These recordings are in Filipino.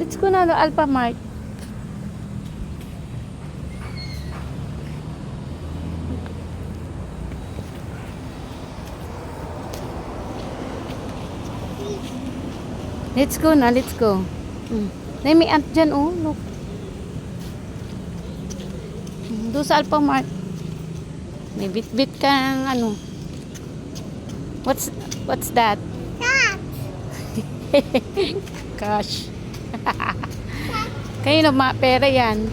Let's go na, Alpha Mart. Let's go na, let's go. May ant dyan, oh. Look. Doon sa Alpha Mart. May bit-bit kang ano. What's that? Cat. Cash. Kayo na pera yan.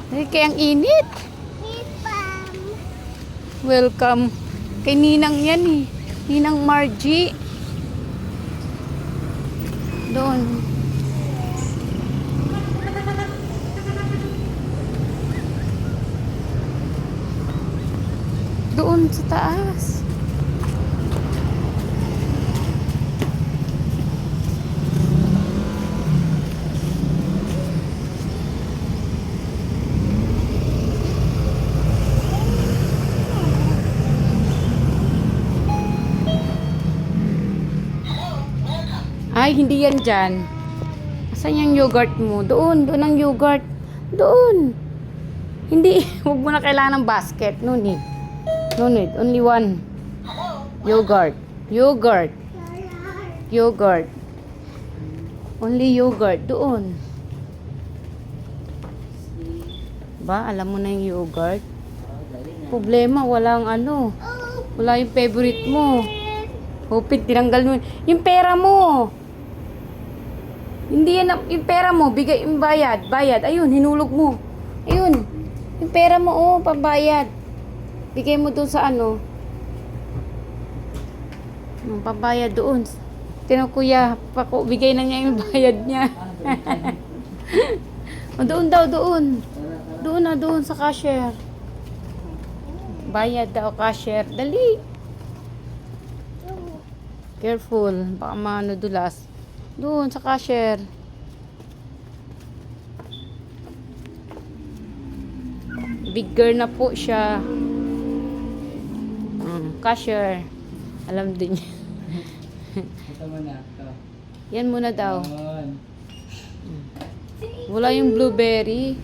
Ay, kaya ang init. Ipam. Welcome. Kay Ninang yan eh. Ninang Margie. Doon. Doon sa taas. Ay, hindi yan dyan. Asan yung yogurt mo? Doon ang yogurt. Doon. Hindi, huwag mo na kailangan ng basket. No need. No need. Only one. Yogurt. Yogurt. Yogurt. Only yogurt. Doon. Ba, alam mo na yung yogurt? Problema, walang ano. Wala yung favorite mo. Hopit, tinanggal mo. Yung pera mo. Hindi yan, yung pera mo, bigay yung bayad. Bayad, ayun, hinulog mo. Ayun, yung pera mo, oh, pambayad. Bigay mo doon sa ano. Pambayad doon. Kuya, bigay na niya yung bayad niya. O, doon daw, doon. Doon na, doon sa cashier. Bayad daw, cashier. Dali. Careful, baka manudulas. Doon sa cashier. Bigger na po siya. Cashier. Alam din niya. Ito mo na. Ito. Yan muna daw. Yun. Wala yung blueberry.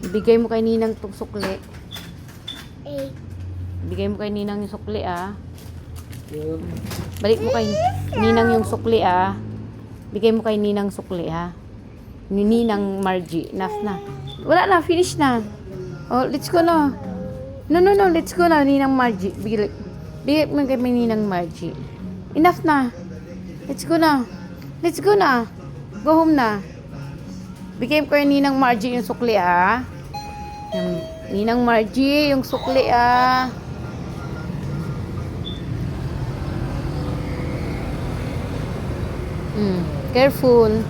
Ibigay mo kay Ninang tong sukli. Bigay mo kay Ninang yung sukli, ah. Yun. Balik mo kay Ninang yung sukli, ah. Bigay mo kay Ninang sukli, ha. Ni Ninang Margie. Enough na. Wala na, finish na. Oh, let's go na. No, let's go na, Ninang Margie. Bigay mo kay Ninang Margie. Enough na. Let's go na. Let's go na. Go home na. Bigay mo kay Ninang Margie yung sukli, ah. Ninang Margie, yung sukli, ah. Careful.